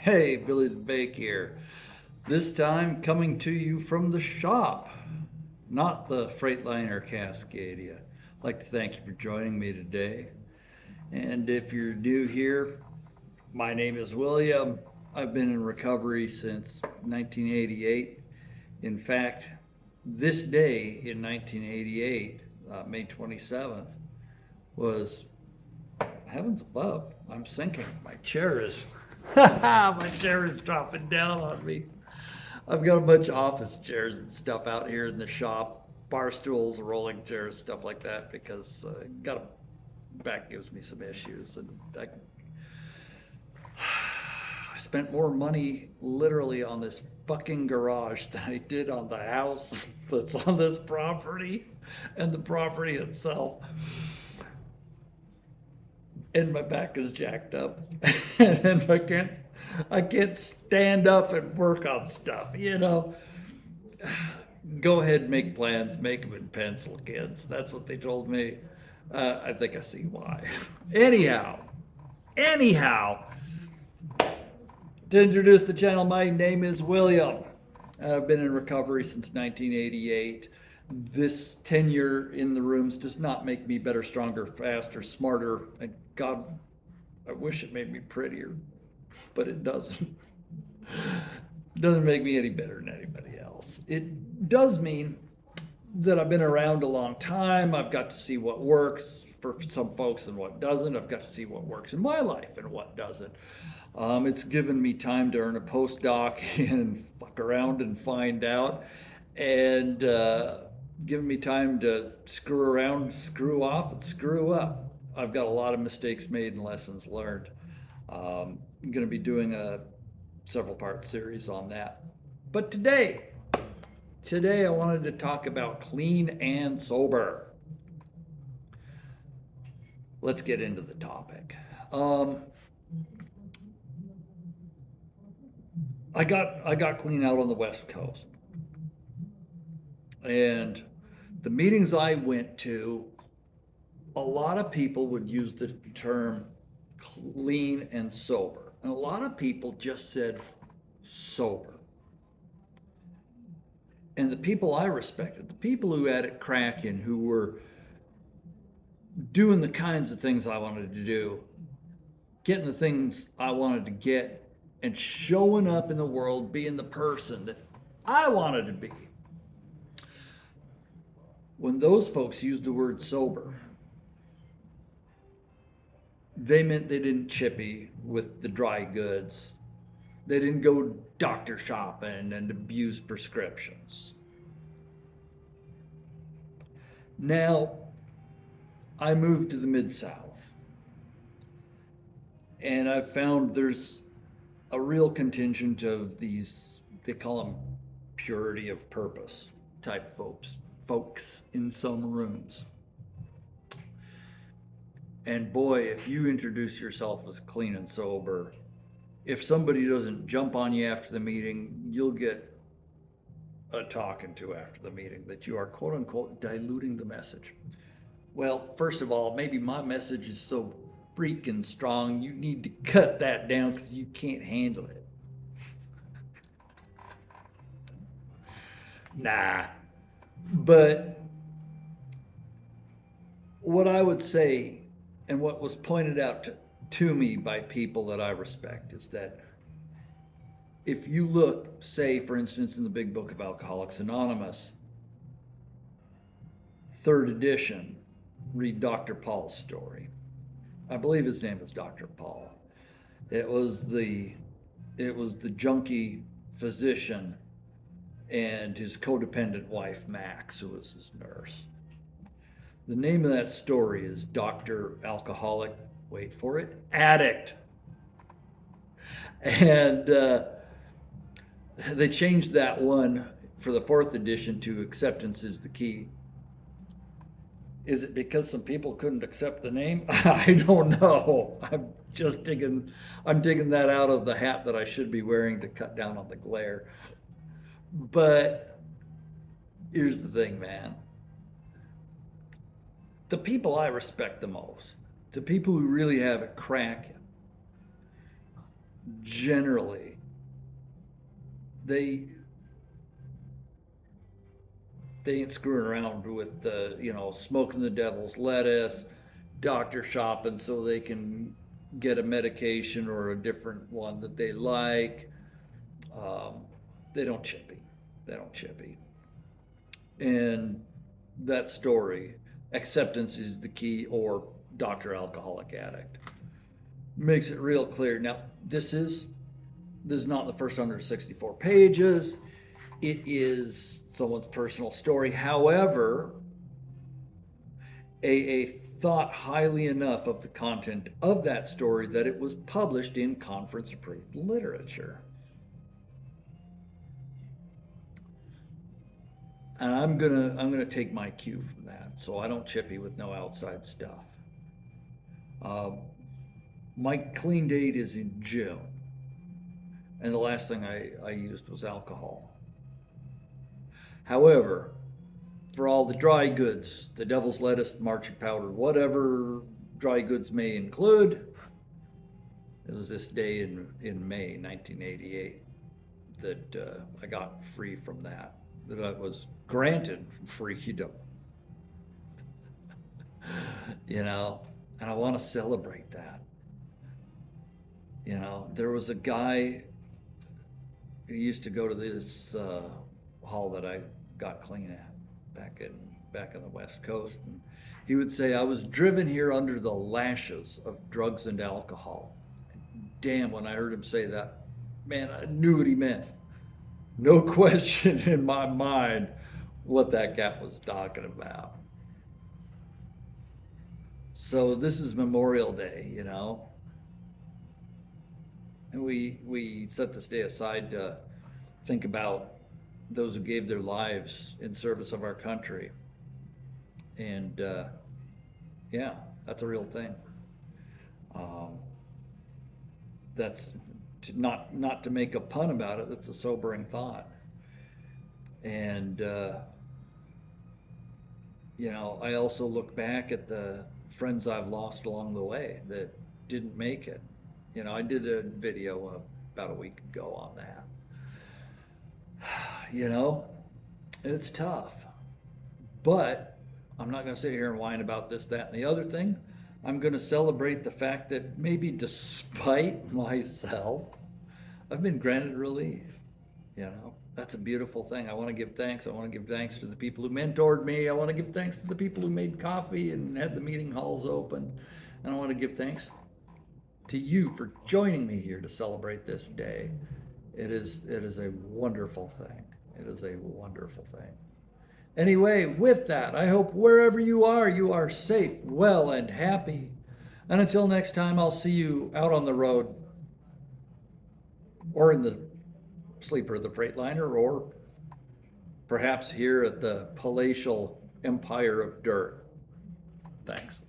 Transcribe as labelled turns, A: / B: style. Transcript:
A: Hey, Billy the Bake here. This time coming to you from the shop, not the Freightliner Cascadia. I'd like to thank you for joining me today. And if you're new here, my name is William. I've been in recovery since 1988. In fact, this day in 1988, May 27th, was heavens above. I'm sinking. My chair is, my chair is dropping down on me. I've got a bunch of office chairs and stuff out here in the shop, bar stools, rolling chairs, stuff like that, because got a back gives me some issues, and I spent more money literally on this fucking garage than I did on the house that's on this property and the property itself. And my back is jacked up, and I can't stand up and work on stuff. Go ahead and make plans, make them in pencil, kids. That's what they told me. I think I see why. Anyhow, to introduce the channel, my name is William. I've been in recovery since 1988. This tenure in the rooms does not make me better, stronger, faster, smarter. And God, I wish it made me prettier, but it doesn't. It doesn't make me any better than anybody else. It does mean that I've been around a long time. I've got to see what works for some folks and what doesn't. I've got to see what works in my life and what doesn't. It's given me time to earn a postdoc and fuck around and find out, and given me time to screw around, screw off, and screw up. I've got a lot of mistakes made and lessons learned. I'm going to be doing a several part series on that. But today I wanted to talk about clean and sober. Let's get into the topic. I got clean out on the West Coast, and the meetings I went to, a lot of people would use the term clean and sober, and a lot of people just said sober. And the people I respected, the people who had it cracking, who were doing the kinds of things I wanted to do, getting the things I wanted to get, and showing up in the world being the person that I wanted to be. When those folks used the word sober, they meant they didn't chippy with the dry goods. They didn't go doctor shopping and abuse prescriptions. Now, I moved to the Mid South, and I've found there's a real contingent of these, they call them purity of purpose type folks in some rooms. And boy, if you introduce yourself as clean and sober, if somebody doesn't jump on you after the meeting, you'll get a talking to after the meeting that you are quote unquote diluting the message. Well, first of all, maybe my message is so freaking strong, you need to cut that down because you can't handle it. Nah. But what I would say, and what was pointed out to me by people that I respect, is that if you look, say, for instance, in the Big Book of Alcoholics Anonymous, third edition, read Dr. Paul's story. I believe his name is Dr. Paul. It was the junkie physician and his codependent wife Max, who was his nurse. The name of that story is Dr. Alcoholic, wait for it, Addict. And they changed that one for the fourth edition to Acceptance is the Key. Is it because some people couldn't accept the name? I don't know. I'm digging that out of the hat that I should be wearing to cut down on the glare. But here's the thing, man. The people I respect the most, the people who really have it cracking, generally, they ain't screwing around with the, smoking the devil's lettuce, doctor shopping so they can get a medication or a different one that they like. Um, they don't chippy. They don't chippy. And that story, acceptance is the key, or Dr. Alcoholic Addict, makes it real clear. Now, this is not the first 164 pages. It is someone's personal story. However, AA thought highly enough of the content of that story that it was published in conference approved literature. And I'm gonna take my cue from that, so I don't chippy with no outside stuff. My clean date is in June, and the last thing I used was alcohol. However, for all the dry goods, the devil's lettuce, marching powder, whatever dry goods may include, it was this day in May 1988 that I got free from that I was granted freedom. And I want to celebrate that. There was a guy who used to go to this hall that I got clean at back in the West Coast, and he would say, I was driven here under the lashes of drugs and alcohol. Damn, when I heard him say that, man, I knew what he meant. No question in my mind what that cat was talking about. So this is Memorial Day, and we set this day aside to think about those who gave their lives in service of our country. And yeah, that's a real thing. That's not to make a pun about it. That's a sobering thought. And I also look back at the friends I've lost along the way that didn't make it. I did a video about a week ago on that. It's tough. But I'm not going to sit here and whine about this, that, and the other thing. I'm going to celebrate the fact that maybe despite myself, I've been granted relief. That's a beautiful thing. I want to give thanks. I want to give thanks to the people who mentored me. I want to give thanks to the people who made coffee and had the meeting halls open. And I want to give thanks to you for joining me here to celebrate this day. It is a wonderful thing. It is a wonderful thing. Anyway, with that, I hope wherever you are safe, well, and happy. And until next time, I'll see you out on the road or in the sleeper of the Freightliner, or perhaps here at the palatial Empire of Dirt. Thanks.